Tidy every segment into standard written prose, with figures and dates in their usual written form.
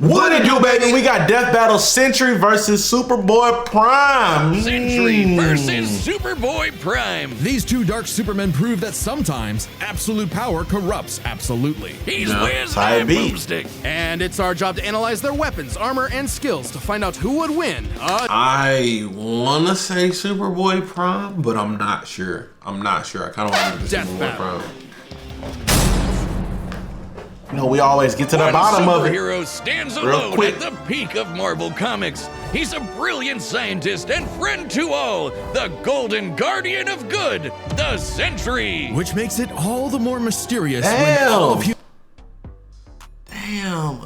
What it do, baby? We got Death Battle Sentry versus Superboy-Prime. Sentry versus Superboy-Prime. These two dark supermen prove that sometimes absolute power corrupts absolutely. He's Wiz and Boomstick. And it's our job to analyze their weapons, armor, and skills to find out who would win. I wanna say Superboy-Prime, but I'm not sure. I kind of want to say Superboy-Prime. You know, we always get to the bottom of it. One superhero stands alone at the peak of Marvel Comics. He's a brilliant scientist and friend to all, the Golden Guardian of Good, the Sentry. Which makes it all the more mysterious Damn. when all of you... Damn,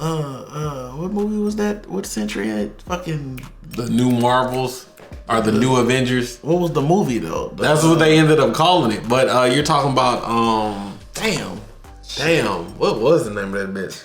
what movie was that? What Sentry had? Fucking... The new Marvels or the new Avengers. What was the movie though? That's what they ended up calling it. But you're talking about, Damn, what was the name of that bitch?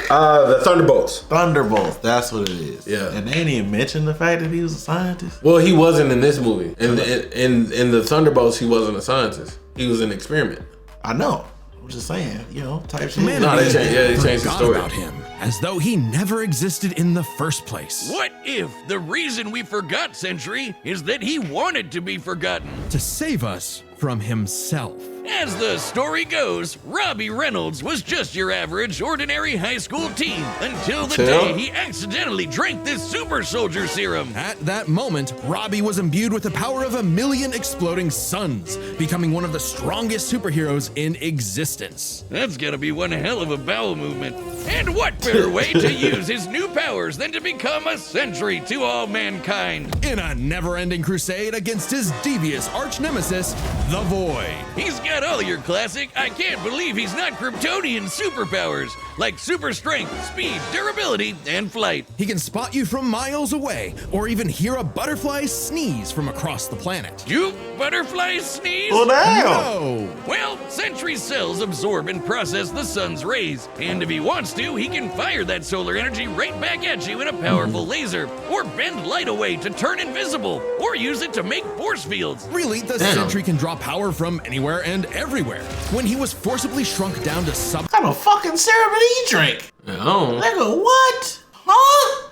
The Thunderbolts. Thunderbolts, that's what it is. Yeah. And they didn't even mention the fact that he was a scientist. Well, he wasn't in this movie. In the Thunderbolts, he wasn't a scientist. He was an experiment. I know. I'm just saying, you know, type shit. No, they changed the story about him, as though he never existed in the first place. What if the reason we forgot Sentry is that he wanted to be forgotten? To save us from himself. As the story goes, Robbie Reynolds was just your average, ordinary high school teen until the day he accidentally drank this super soldier serum. At that moment, Robbie was imbued with the power of 1,000,000 exploding suns, becoming one of the strongest superheroes in existence. That's gotta be one hell of a bowel movement. And what better way to use his new powers than to become a sentry to all mankind? In a never-ending crusade against his devious arch-nemesis, the Void. He's got all your classic, I can't believe he's not Kryptonian superpowers, like super strength, speed, durability, and flight. He can spot you from miles away, or even hear a butterfly sneeze from across the planet. You butterflies sneeze? Well, damn. No! Well, Sentry's cells absorb and process the sun's rays, and if he wants to, he can fire that solar energy right back at you in a powerful laser, or bend light away to turn invisible, or use it to make force fields. Really, the Sentry can draw power from anywhere and everywhere. When he was forcibly shrunk down to What kind of fucking serum did he drink? Oh. Nigga, what? Huh?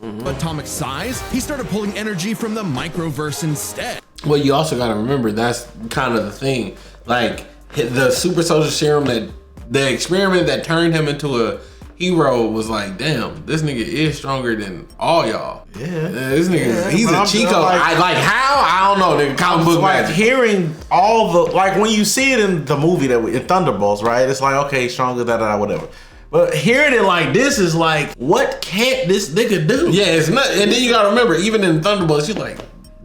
atomic size, he started pulling energy from the microverse instead. Well, you also got to remember that's kind of the thing. Like the super soldier serum, that the experiment that turned him into a hero was like, damn, this nigga is stronger than all y'all. Yeah. This nigga, he's a Chico. Like how? I don't know. The comic book like magic. hearing all the, like when you see it in the movie that in Thunderbolts, right? It's like, okay, stronger, whatever. But hearing it like this is like, what can't this nigga do? Yeah, it's not. And then you gotta remember, even in Thunderbolts, you're like,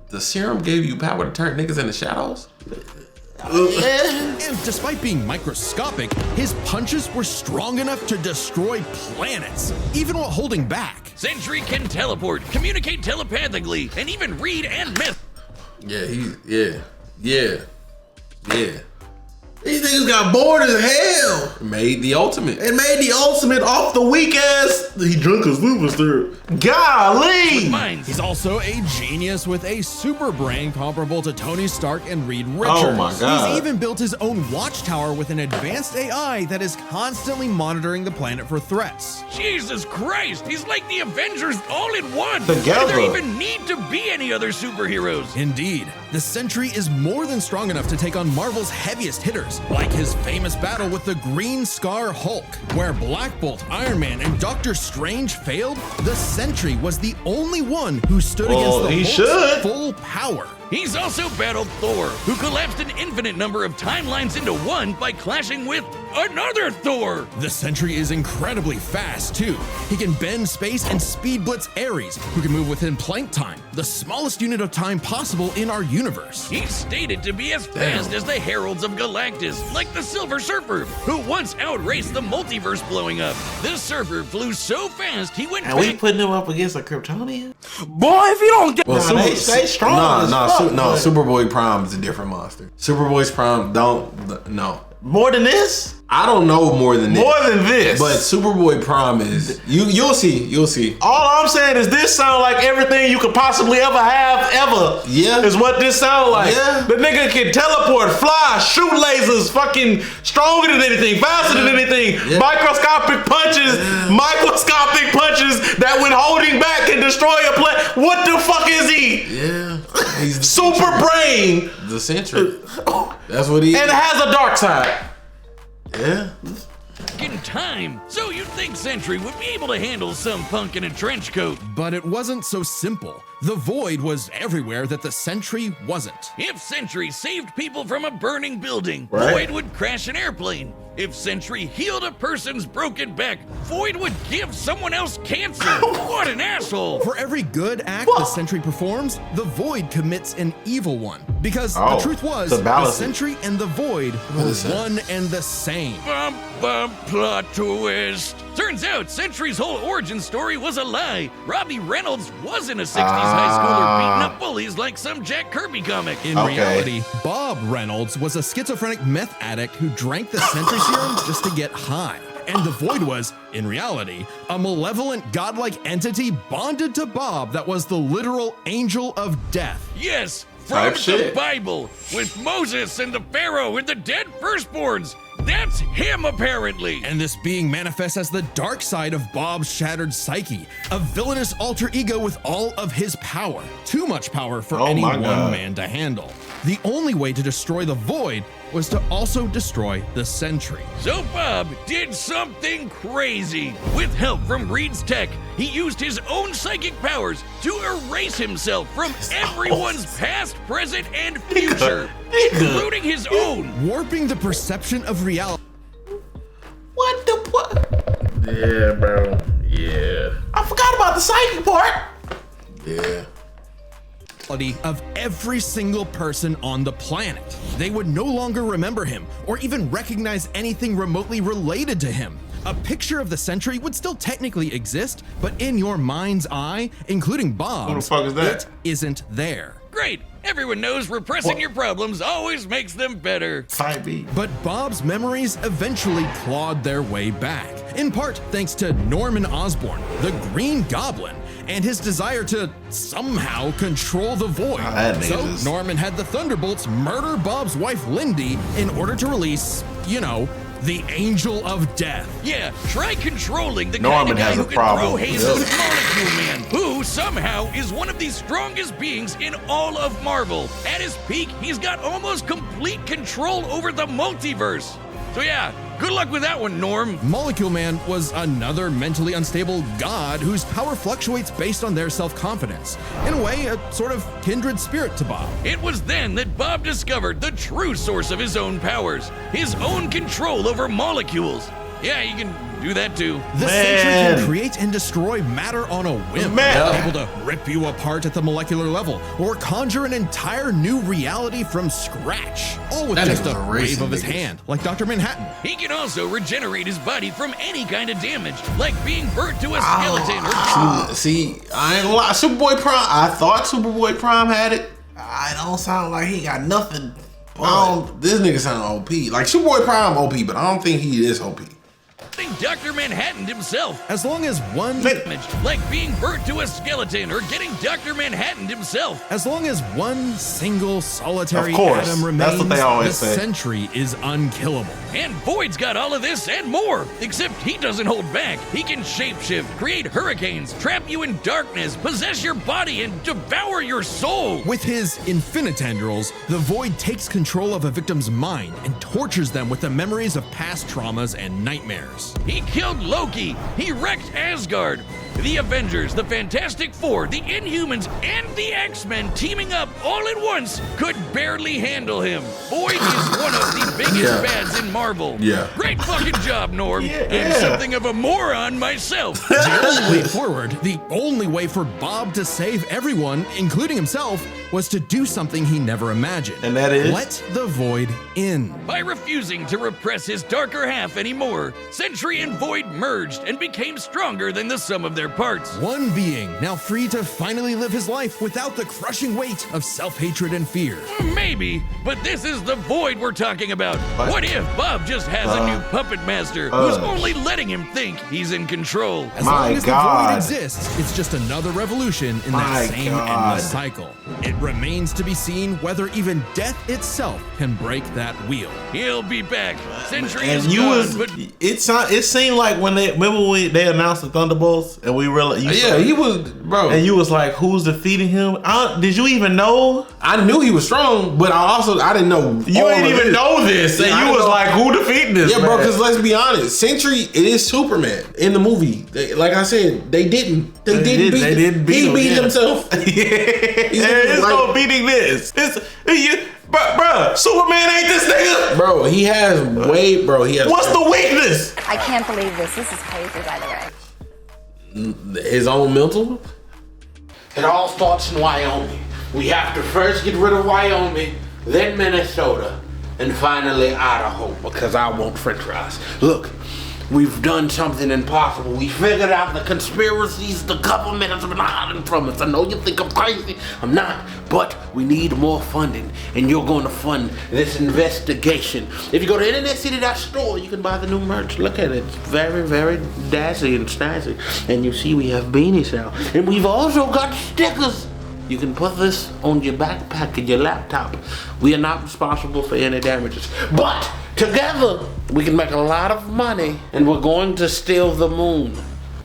the serum gave you power to turn niggas into shadows? And despite being microscopic, his punches were strong enough to destroy planets, even while holding back. Sentry can teleport, communicate telepathically, and even read and myth. Yeah, yeah. These niggas got bored as hell. Made the ultimate. It made the ultimate off the weak ass. He drunk a super syrup. Golly. He's also a genius with a super brain comparable to Tony Stark and Reed Richards. Oh my God. He's even built his own watchtower with an advanced AI that is constantly monitoring the planet for threats. Jesus Christ, he's like the Avengers all in one. Together. There even need to be any other superheroes. Indeed, the Sentry is more than strong enough to take on Marvel's heaviest hitters, like his famous battle with the Green Scar Hulk. Where Black Bolt, Iron Man, and Doctor Strange failed, the Sentry was the only one who stood against the Hulk's full power. He's also battled Thor, who collapsed an infinite number of timelines into one by clashing with another Thor. The Sentry is incredibly fast, too. He can bend space and speed blitz Ares, who can move within Planck time, the smallest unit of time possible in our universe. He's stated to be as fast as the Heralds of Galactus, like the Silver Surfer, who once outraced the multiverse blowing up. This surfer flew so fast he went And we putting him up against a Kryptonian? Boy, if you don't get... Well, they strong. Superboy-Prime is a different monster. Superboy-Prime no. More than this? I don't know more than this. More than this. But Superboy-Prime is you'll see. All I'm saying is this sound like everything you could possibly ever have ever. Yeah. Is what this sound like. Yeah. The nigga can teleport, fly, shoot lasers, fucking stronger than anything, faster than anything. Yeah. Microscopic punches that when holding back can destroy a planet. What the fuck is he? Yeah. He's the Super brain. The Sentry. That's what he is. And has a dark side. Yeah. In time, so you'd think Sentry would be able to handle some punk in a trench coat. But it wasn't so simple. The Void was everywhere that the Sentry wasn't. If Sentry saved people from a burning building, Right. Void would crash an airplane. If Sentry healed a person's broken back, Void would give someone else cancer. What an asshole! For every good act the Sentry performs, the Void commits an evil one. Because the Oh, truth was, to the balance it. Sentry and the Void were is that? one and the same. Bum, bum, plot twist. Turns out Sentry's whole origin story was a lie. Robbie Reynolds wasn't a 60s high schooler beating up bullies like some Jack Kirby comic. In Okay. reality, Bob Reynolds was a schizophrenic meth addict who drank the Sentry serum just to get high. And the Void was, in reality, a malevolent godlike entity bonded to Bob that was the literal angel of death. Yes, Type from the shit. Bible, with Moses and the Pharaoh and the dead firstborns. That's him, apparently. And this being manifests as the dark side of Bob's shattered psyche, a villainous alter ego with all of his power. Too much power for Oh any my one God. man to handle. The only way to destroy the Void was to also destroy the Sentry. So Bob did something crazy. With help from Reed's tech, he used his own psychic powers to erase himself from everyone's past, present, and future, including his own. Warping the perception of reality What the what? Yeah, bro. Yeah. I forgot about the psychic part. Yeah. of every single person on the planet. They would no longer remember him or even recognize anything remotely related to him. A picture of the Sentry would still technically exist, but in your mind's eye, including Bob's, Who the fuck is that? it isn't there. Great. Everyone knows repressing your problems always makes them better. Type B. But Bob's memories eventually clawed their way back, in part thanks to Norman Osborn, the Green Goblin, and his desire to somehow control the Void. that So nigga's- Norman had the Thunderbolts murder Bob's wife Lindy in order to release, the Angel of Death. Yeah, try controlling the Norman kind of guy has who a can problem. throw hazes at Molecule Man, who somehow is one of the strongest beings in all of Marvel. At his peak, he's got almost complete control over the multiverse. So yeah, good luck with that one, Norm. Molecule Man was another mentally unstable god whose power fluctuates based on their self-confidence. In a way, a sort of kindred spirit to Bob. It was then that Bob discovered the true source of his own powers, his own control over molecules. Yeah, you can do that too. The Man. Sentry can create and destroy matter on a whim, Man. able to rip you apart at the molecular level, or conjure an entire new reality from scratch, all with That just nigga's a a wave racist of his nigga. hand, like Dr. Manhattan. He can also regenerate his body from any kind of damage, like being burnt to a skeleton or See, I ain't gonna lie. Superboy-Prime. I thought Superboy-Prime had it. I don't sound like he got nothing. This nigga sound OP. Like Superboy-Prime OP, but I don't think he is OP. Dr. Manhattan himself. As long as one Damage, like being burnt to a skeleton or getting Dr. Manhattan himself. As long as one single solitary Of course. atom That's remains, what they always the say. Sentry is unkillable. And Void's got all of this and more. Except he doesn't hold back. He can shapeshift, create hurricanes, trap you in darkness, possess your body, and devour your soul. With his infinitendrils, the Void takes control of a victim's mind and tortures them with the memories of past traumas and nightmares. He killed Loki. He wrecked Asgard. The Avengers, the Fantastic Four, the Inhumans, and the X-Men teaming up all at once could barely handle him. Void is one of the biggest Yeah. bads in Marvel. Yeah. Great fucking job, Norm. Yeah. I'm something of a moron myself. The only way forward, the only way for Bob to save everyone, including himself, was to do something he never imagined. And that is? Let the Void in. By refusing to repress his darker half anymore, Sentry and Void merged and became stronger than the sum of their parts. One being now free to finally live his life without the crushing weight of self-hatred and fear. Maybe, but this is the Void we're talking about. What if Bob just has a new puppet master who's only letting him think he's in control? As long as the Void exists, it's just another revolution in that same endless cycle. It remains to be seen whether even death itself can break that wheel. He'll be back. Sentry And is you gone, was but it seemed like when they announced the Thunderbolts and we realized he was, bro. and you was like, who's defeating him? Did you even know? I knew he was strong, but I didn't know. You ain't even know this, and you was like, who defeating this? Yeah, bro. Because let's be honest, Sentry is Superman in the movie. Like I said, they didn't beat him. He beat himself. There's no beating this. Bruh, Superman ain't this nigga. Bro, he has weight, bro. What's the weakness? I can't believe this. This is crazy, by the way. His own mental? It all starts in Wyoming. We have to first get rid of Wyoming, then Minnesota, and finally Idaho, because I want french fries. Look, we've done something impossible. We figured out the conspiracies the government has been hiding from us. I know you think I'm crazy. I'm not. But we need more funding, and you're going to fund this investigation. If you go to InternetCity.store, you can buy the new merch. Look at it. It's very, very dazzy and snazzy. And you see we have beanies now. And we've also got stickers. You can put this on your backpack and your laptop. We are not responsible for any damages. But together, we can make a lot of money, and we're going to steal the moon.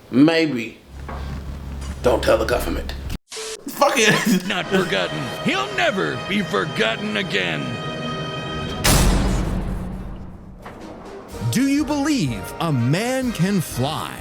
Maybe. Don't tell the government. Fuck it. not forgotten. He'll never be forgotten again. Do you believe a man can fly?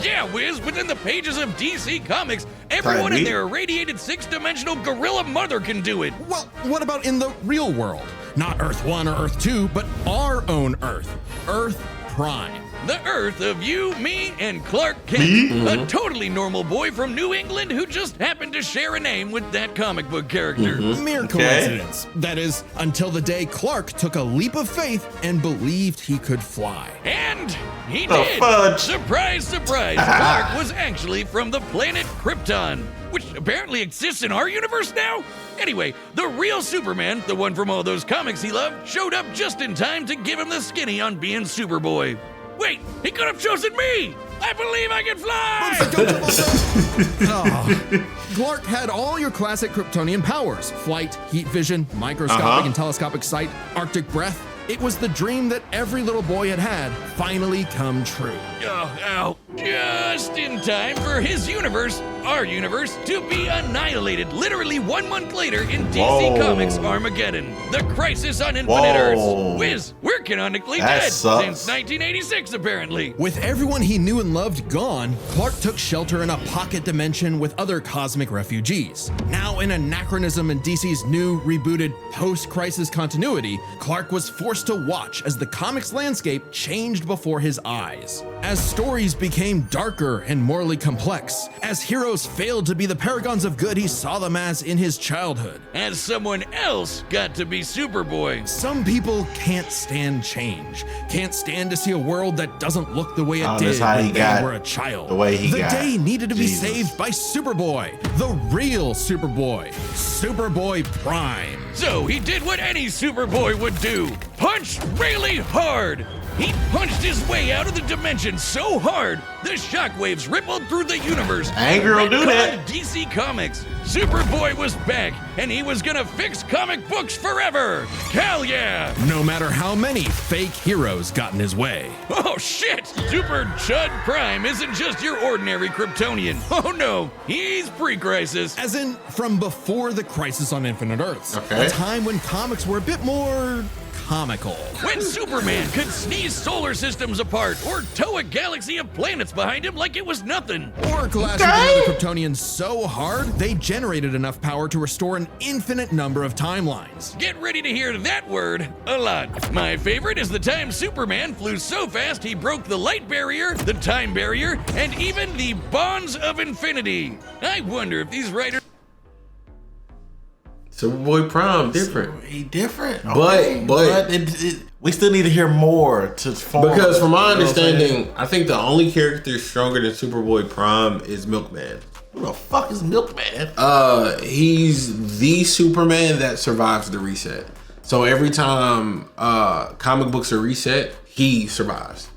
Yeah, Wiz, within the pages of DC Comics, everyone in their irradiated six-dimensional gorilla mother can do it. Well, what about in the real world? Not Earth 1 or Earth 2, but our own Earth. Earth Prime. The Earth of you, me, and Clark Kent. A totally normal boy from New England who just happened to share a name with that comic book character. Mere coincidence. That is, until the day Clark took a leap of faith and believed he could fly. And he The did. fudge. Surprise, surprise. Clark was actually from the planet Krypton, which apparently exists in our universe now. Anyway, the real Superman, the one from all those comics he loved, showed up just in time to give him the skinny on being Superboy. Wait, he could have chosen me! I believe I can fly! Clark had all your classic Kryptonian powers: flight, heat vision, microscopic and telescopic sight, Arctic breath. It was the dream that every little boy had finally come true. Ow. Just in time for his universe, our universe, to be annihilated literally 1 month later in DC Comics Armageddon, the Crisis on Infinite Earths. Wiz, we're canonically dead since 1986, apparently. With everyone he knew and loved gone, Clark took shelter in a pocket dimension with other cosmic refugees. Now an anachronism in DC's new, rebooted, post-crisis continuity, Clark was forced to watch as the comics landscape changed before his eyes. As stories became darker and morally complex, as heroes failed to be the paragons of good he saw them as in his childhood, As someone else got to be Superboy. some people can't stand change, can't stand to see a world that doesn't look the way it did that's how when he they got were a child. the way he the got. day needed to be Jesus. saved by Superboy, the real Superboy, Superboy-Prime. So he did what any Superboy would do. Punch really hard. He punched his way out of the dimension so hard, the shockwaves rippled through the universe. Anger will do that. Retconned DC Comics. Superboy was back, and he was gonna fix comic books forever. Hell yeah! No matter how many fake heroes got in his way. Oh shit! Super Chud Prime isn't just your ordinary Kryptonian. Oh no, he's pre-crisis. As in, from before the Crisis on Infinite Earths. Okay. A time when comics were a bit more comical. When Superman could sneeze solar systems apart or tow a galaxy of planets behind him like it was nothing. Or clashing with other Kryptonians so hard, they generated enough power to restore an infinite number of timelines. Get ready to hear that word a lot. My favorite is the time Superman flew so fast he broke the light barrier, the time barrier, and even the bonds of infinity. I wonder if these writers Superboy-Prime different. He different. But we still need to hear more to form. Because from my understanding, I think the only character stronger than Superboy-Prime is Milkman. Who the fuck is Milkman? He's the Superman that survives the reset. So every time comic books are reset, he survives.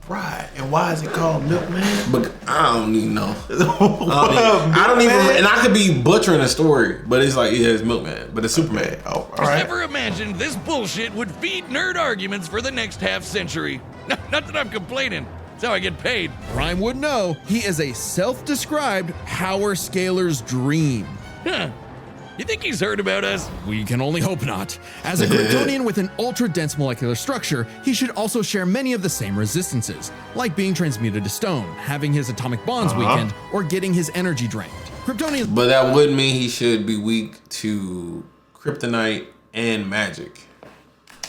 Right. And why is it called Milkman? But I don't even know. I don't even, and I could be butchering a story, but it's like, yeah, it's Milkman, but it's Superman. Okay. Oh, all right. Never imagined this bullshit would feed nerd arguments for the next half century. Not that I'm complaining. That's how I get paid. Prime would know he is a self-described power scaler's dream. Huh. You think he's heard about us? We can only hope not. As a Kryptonian with an ultra-dense molecular structure, he should also share many of the same resistances, like being transmuted to stone, having his atomic bonds weakened, or getting his energy drained. Kryptonians. But that would mean he should be weak to kryptonite and magic.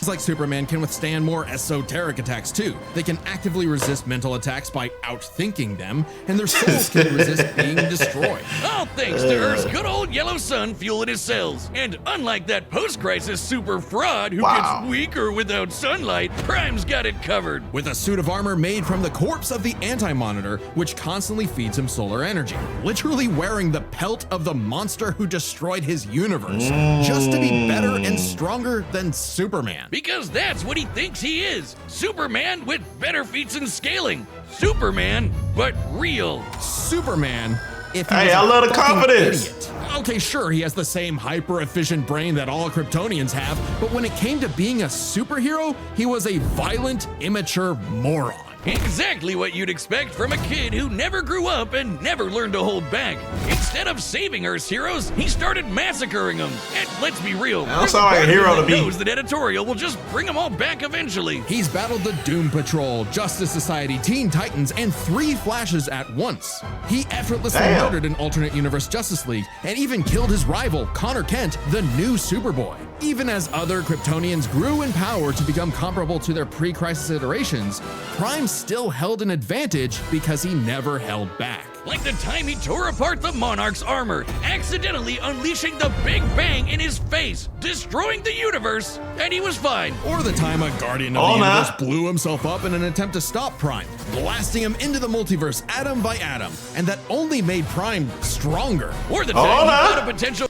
Like Superman can withstand more esoteric attacks too. They can actively resist mental attacks by outthinking them, and their souls can resist being destroyed. All thanks to Earth's good old yellow sun fueling his cells. And unlike that post-crisis super fraud who gets weaker without sunlight, Prime's got it covered. With a suit of armor made from the corpse of the Anti-Monitor, which constantly feeds him solar energy. Literally wearing the pelt of the monster who destroyed his universe, just to be better and stronger than Superman. Because that's what he thinks he is. Superman with better feats and scaling. Superman, but real. Superman, if he Hey, was I a love the fucking confidence. idiot. Okay, sure, he has the same hyper-efficient brain that all Kryptonians have, but when it came to being a superhero, he was a violent, immature moron. Exactly what you'd expect from a kid who never grew up and never learned to hold back. Instead of saving Earth's heroes, he started massacring them. And let's be real, That sounds like a hero to me. knows that editorial will just bring them all back eventually. He's battled the Doom Patrol, Justice Society, Teen Titans, and 3 Flashes at once. He effortlessly murdered an alternate universe Justice League and even killed his rival, Connor Kent, the new Superboy. Even as other Kryptonians grew in power to become comparable to their pre-crisis iterations, Prime still held an advantage because he never held back. Like the time he tore apart the Monarch's armor, accidentally unleashing the Big Bang in his face, destroying the universe, and he was fine. Or the time a Guardian of the Universe blew himself up in an attempt to stop Prime, blasting him into the multiverse atom by atom, and that only made Prime stronger. Or the time he got a potential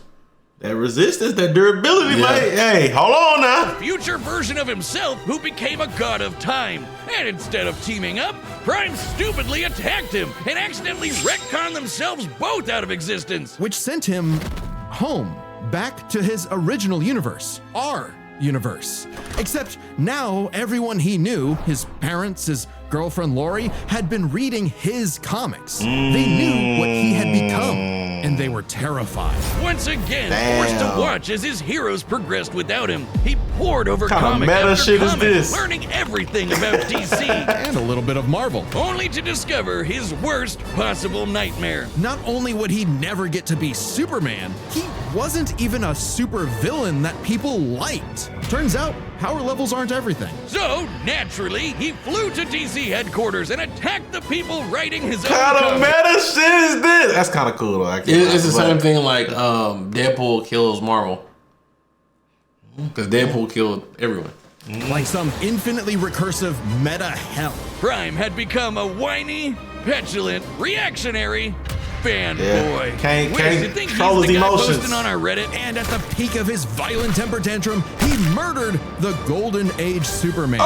that resistance, that durability, mate. Hey, hold on now. future version of himself who became a god of time. And instead of teaming up, Prime stupidly attacked him and accidentally retconned themselves both out of existence. Which sent him home, back to his original universe, our universe. Except now everyone he knew, his parents, his girlfriend Lori, had been reading his comics. They knew what he had become, and they were terrified. Once again, forced to watch as his heroes progressed without him. He poured over What kind of comic meta after shit is comic, this? learning everything about DC. And a little bit of Marvel. Only to discover his worst possible nightmare. Not only would he never get to be Superman, he wasn't even a super villain that people liked. Turns out, power levels aren't everything. So, naturally, he flew to DC headquarters and attacked the people writing his own What kind of comic. meta shit is this? That's kind of cool though. I can't It's the lie, same but- thing like Deadpool kills Marvel. Because Deadpool killed everyone. Like some infinitely recursive meta hell. Prime had become a whiny, petulant, reactionary fanboy. Can't Wiz, you think control he's the his guy emotions. posting on our Reddit? And at the peak of his violent temper tantrum, he murdered the Golden Age Superman.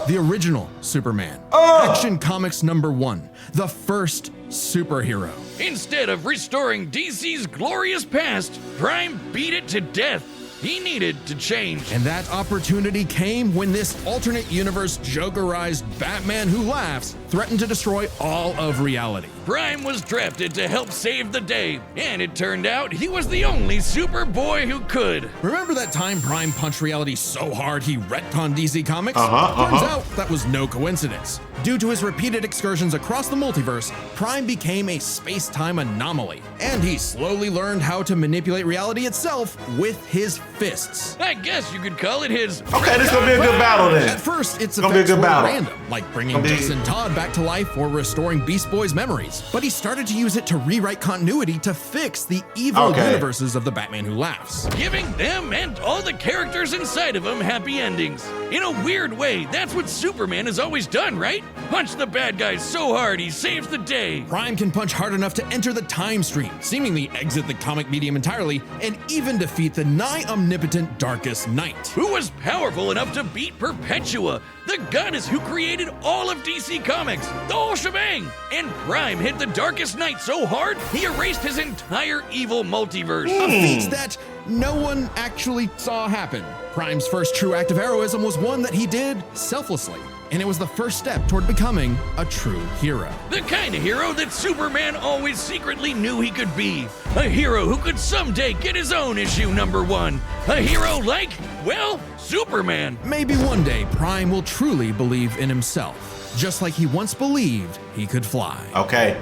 The original Superman. Action Comics #1. The first superhero. Instead of restoring DC's glorious past, Prime beat it to death. He needed to change. And that opportunity came when this alternate universe Jokerized Batman who laughs threatened to destroy all of reality. Prime was drafted to help save the day, and it turned out he was the only Superboy who could. Remember that time Prime punched reality so hard he retconned DC Comics? Turns out that was no coincidence. Due to his repeated excursions across the multiverse, Prime became a space-time anomaly, and he slowly learned how to manipulate reality itself with his fists. I guess you could call it his. Okay, this gonna be a good battle then. At first, it's Gonna be a effects good were battle. random, like bringing Gonna be- Jason Todd back to life or restoring Beast Boy's memories, but he started to use it to rewrite continuity to fix the evil universes of the Batman Who Laughs. Giving them and all the characters inside of them happy endings. In a weird way, that's what Superman has always done, right? Punch the bad guys so hard he saves the day. Prime can punch hard enough to enter the time stream, seemingly exit the comic medium entirely, and even defeat the nigh-omnipotent Darkest Knight. Who was powerful enough to beat Perpetua, the goddess who created all of DC Comics, the whole shebang. And Prime hit the Darkest Knight so hard, he erased his entire evil multiverse. A feat that no one actually saw happen. Prime's first true act of heroism was one that he did selflessly, and it was the first step toward becoming a true hero. The kind of hero that Superman always secretly knew he could be. A hero who could someday get his own issue #1. A hero like, well, Superman. Maybe one day Prime will truly believe in himself, just like he once believed he could fly. Okay.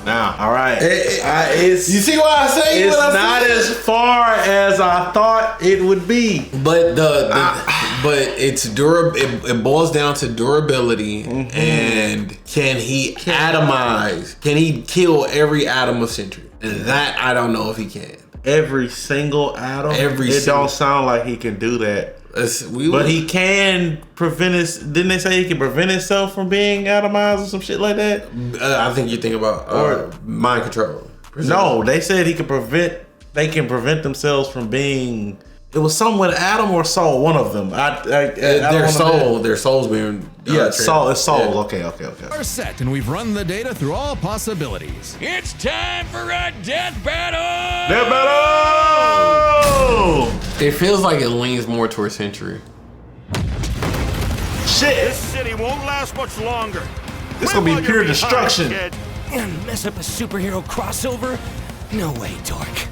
Now, all right. You see what I say? It's not as far as I thought it would be. But but it's durable. It boils down to durability and can he atomize? Can he kill every atom of Sentry? And that I don't know if he can. Every single atom. It don't sound like he can do that. But he can prevent his. Didn't they say he can prevent himself from being atomized or some shit like that? I think you think about mind control. No, they said he could prevent. They can prevent themselves from being. It was something with Atom or Soul. One of them. Their souls being. Soul. It's Soul. Yeah. Okay. We're set, and we've run the data through all possibilities. It's time for a death battle! Death battle! It feels like it leans more towards Sentry. Shit! This city won't last much longer. This gonna be pure destruction. Mess up a superhero crossover? No way, dork.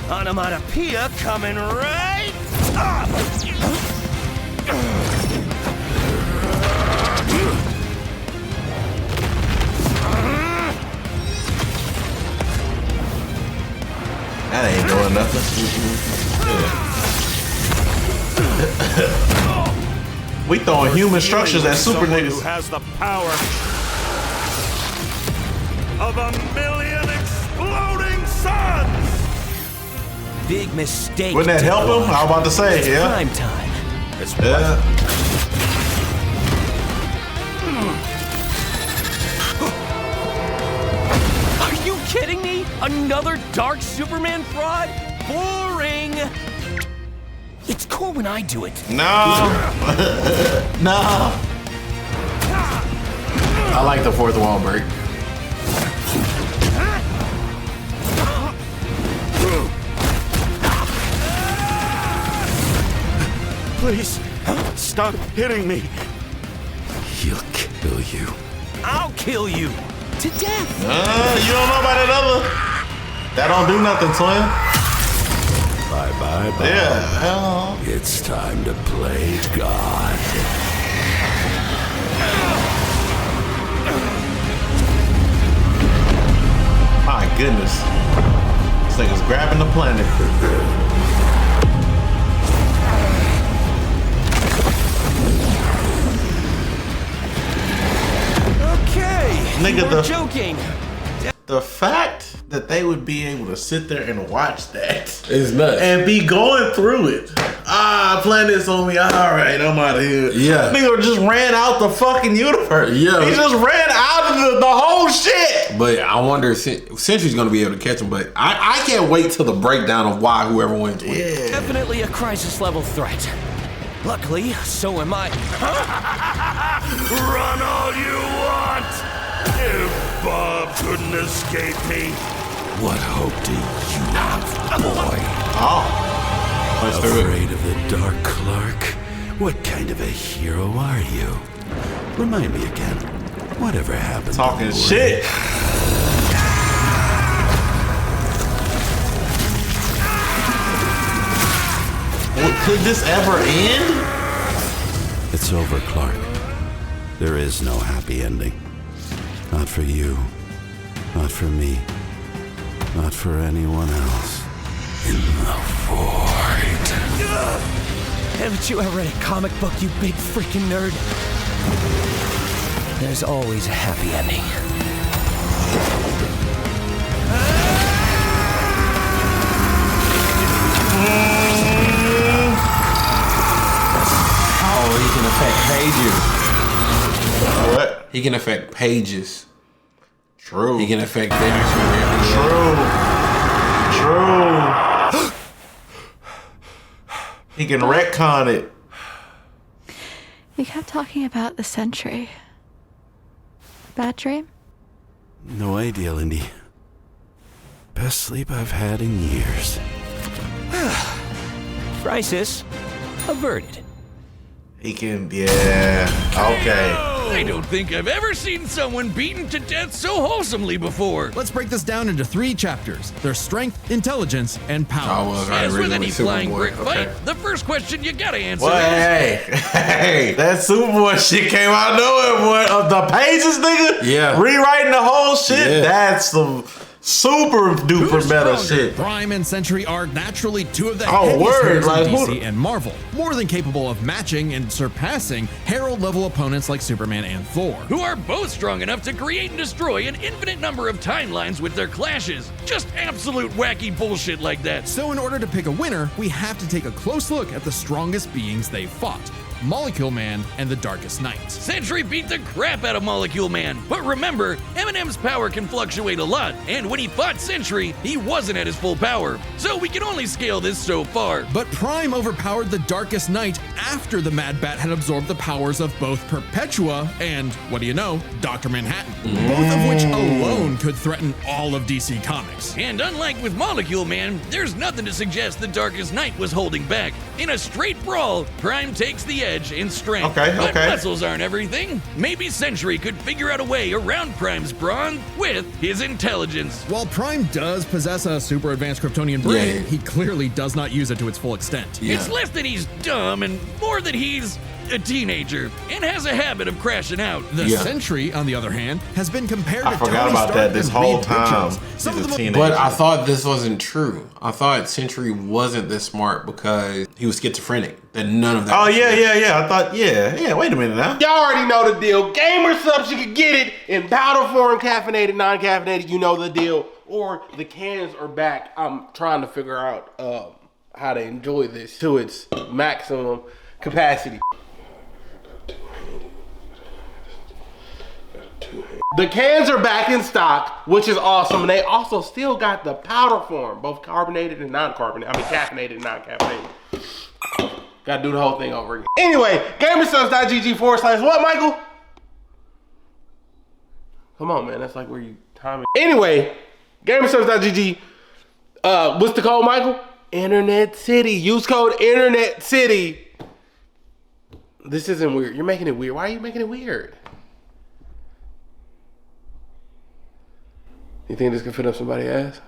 Onomatopoeia coming right up! That ain't doing nothing. We throwing human structures at super niggas. Who has the power of 1,000,000 exploding suns? Big mistake. Wouldn't that help him? I was about to say, yeah. Prime time. Yeah. Are you kidding me? Another dark Superman fraud? Boring. It's cool when I do it. No. No. I like the fourth wall break. Please, stop hitting me. He'll kill you. I'll kill you. To death. You don't know about that other. That don't do nothing, twin. Bye. Yeah. It's time to play God. My goodness. This thing is grabbing the planet. Okay. Nigga, you were joking. The fact that they would be able to sit there and watch that It's nuts. and be going through it. Playing this on me. All right, I'm out of here. Yeah. Nigga just ran out the fucking universe. Yeah. He just ran out of the whole shit. But I wonder if Sentry's gonna be able to catch him. But I can't wait till the breakdown of why whoever wins wins. Yeah. Definitely a crisis level threat. Luckily, so am I. Run all you want. If Bob couldn't escape me, what hope do you have, boy? Oh. Let's do it. Afraid of the Dark Clark? What kind of a hero are you? Remind me again. Whatever happened? Talking to the shit. Could this ever end? It's over, Clark. There is no happy ending. Not for you. Not for me. Not for anyone else. In the void. Haven't you ever read a comic book, you big freaking nerd? there's always a happy ending. Oh, he can affect pages. What? He can affect pages. True. He can affect the actual True. He can retcon it. You kept talking about the Sentry. Bad dream? No idea, Lindy. Best sleep I've had in years. Crisis averted. He can, yeah. Okay. I don't think I've ever seen someone beaten to death so wholesomely before. Let's break this down into 3 chapters. Their strength, intelligence, and power. As with any flying brick fight, the first question you gotta answer Well, hey, that Superboy shit came out of nowhere, boy. Of the pages, nigga. Yeah. Rewriting the whole shit. Yeah. That's some super duper meta shit. Prime and Sentry are naturally 2 of the heaviest hitters in DC and Marvel, more than capable of matching and surpassing Herald-level opponents like Superman and Thor. Who are both strong enough to create and destroy an infinite number of timelines with their clashes. Just absolute wacky bullshit like that. So in order to pick a winner, we have to take a close look at the strongest beings they've fought. Molecule Man and the Darkest Knight. Sentry beat the crap out of Molecule Man, but remember, Eminem's power can fluctuate a lot, and when he fought Sentry, he wasn't at his full power, so we can only scale this so far. But Prime overpowered the Darkest Knight after the Mad Bat had absorbed the powers of both Perpetua and, what do you know, Dr. Manhattan, both of which alone could threaten all of DC Comics. And unlike with Molecule Man, there's nothing to suggest the Darkest Knight was holding back. In a straight brawl, Prime takes the edge in strength. But muscles aren't everything. Maybe Sentry could figure out a way around Prime's brawn with his intelligence. While Prime does possess a super advanced Kryptonian brain, he clearly does not use it to its full extent. It's less that he's dumb and more that he's a teenager and has a habit of crashing out. The Sentry, on the other hand, has been compared to I forgot about that this whole time. He's a teenager. But I thought this wasn't true. I thought Sentry wasn't this smart because he was schizophrenic. That none of that. Oh yeah. I thought, yeah. Wait a minute now. Y'all already know the deal. Gamer subs, you can get it in powder form, caffeinated, non-caffeinated. You know the deal. Or the cans are back. I'm trying to figure out how to enjoy this to its maximum capacity. The cans are back in stock, which is awesome. And they also still got the powder form, both carbonated and non-carbonated. I mean, caffeinated and non-caffeinated. Gotta do the whole thing over again. Anyway, gamersubs.gg/what, Michael? Come on, man. That's like where you time it. Anyway, gamersubs.gg. What's the code, Michael? InternetCity. Use code InternetCity. This isn't weird. You're making it weird. Why are you making it weird? You think this can fit up somebody's ass?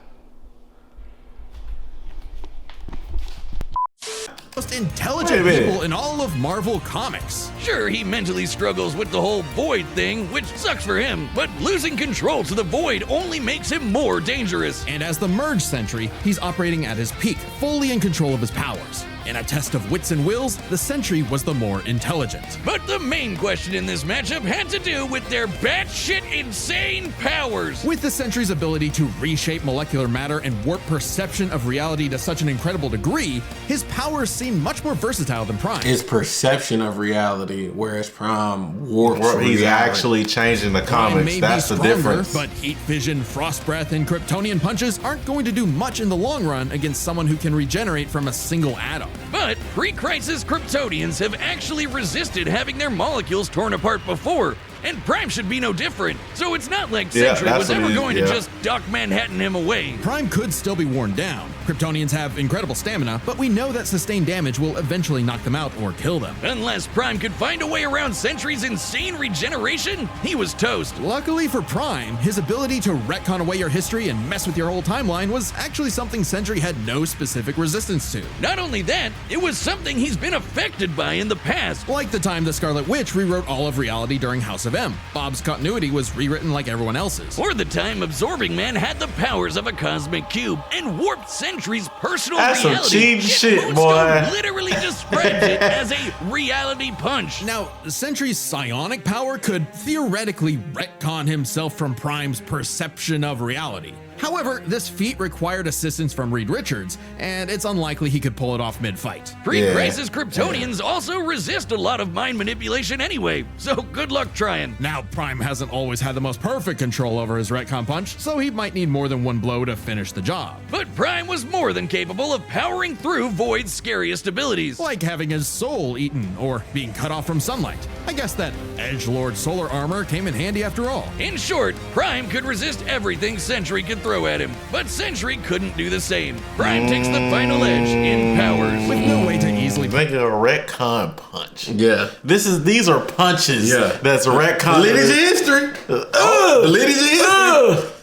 Most intelligent people in all of Marvel Comics. Sure, he mentally struggles with the whole Void thing, which sucks for him, but losing control to the Void only makes him more dangerous. And as the Merge Sentry, he's operating at his peak, fully in control of his powers. In a test of wits and wills, the Sentry was the more intelligent. But the main question in this matchup had to do with their batshit insane powers. With the Sentry's ability to reshape molecular matter and warp perception of reality to such an incredible degree, his powers seem much more versatile than Prime. His perception of reality, whereas Prime warps reality. He's actually changing the comics. That's the difference. But heat vision, frost breath, and Kryptonian punches aren't going to do much in the long run against someone who can regenerate from a single atom. But pre-crisis Kryptonians have actually resisted having their molecules torn apart before, and Prime should be no different. So it's not like Sentry was ever going to just Doc Manhattan him away. Prime could still be worn down. Kryptonians have incredible stamina, but we know that sustained damage will eventually knock them out or kill them. Unless Prime could find a way around Sentry's insane regeneration, he was toast. Luckily for Prime, his ability to retcon away your history and mess with your whole timeline was actually something Sentry had no specific resistance to. Not only that, it was something he's been affected by in the past. Like the time the Scarlet Witch rewrote all of reality during House of of M. Bob's continuity was rewritten like everyone else's. Or the time Absorbing Man had the powers of a cosmic cube and warped Sentry's personal That's reality. some cheap shit, Moonstone boy. literally describes it as a reality punch. Now, Sentry's psionic power could theoretically retcon himself from Prime's perception of reality. However, this feat required assistance from Reed Richards, and it's unlikely he could pull it off mid-fight. Pre-Crisis Kryptonians also resist a lot of mind manipulation anyway, so good luck trying. Now, Prime hasn't always had the most perfect control over his retcon punch, so he might need more than one blow to finish the job. But Prime was more than capable of powering through Void's scariest abilities. Like having his soul eaten, or being cut off from sunlight. I guess that Edgelord solar armor came in handy after all. In short, Prime could resist everything Sentry could throw at him, but Sentry couldn't do the same. Prime takes the final edge in powers. With no way to easily make it a retcon punch. Yeah. These are punches. Yeah. That's a retcon. Lineage history. Lineage history.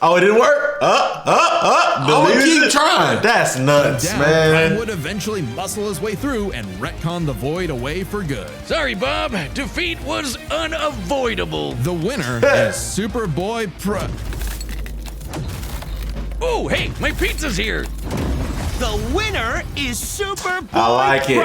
Oh, it didn't work. I'm gonna keep trying. That's nuts, down, man. Prime would eventually muscle his way through and retcon the Void away for good. Sorry, Bob. Defeat was unavoidable. The winner is Superboy-Prime. Oh, hey, my pizza's here. The winner is Superboy-Prime. I like it.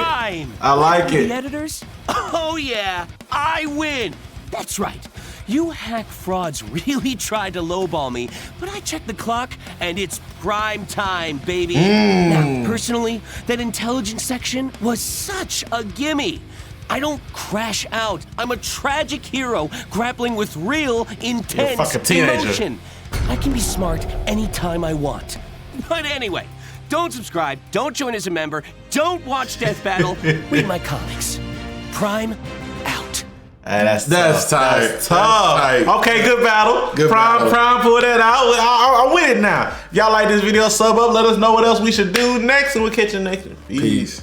I like it. The editors? Oh yeah, I win. That's right. You hack frauds really tried to lowball me, but I checked the clock and it's prime time, baby. Now, personally, that intelligence section was such a gimme. I don't crash out. I'm a tragic hero grappling with real, intense emotion. I can be smart anytime I want. But anyway, don't subscribe, don't join as a member, don't watch Death Battle, read my comics. Prime out. Hey, that's tight. That's tough. Okay, good battle. Good Prime, battle. pull that out. I'm with it now. Y'all like this video, sub up. Let us know what else we should do next, and we'll catch you next. Peace.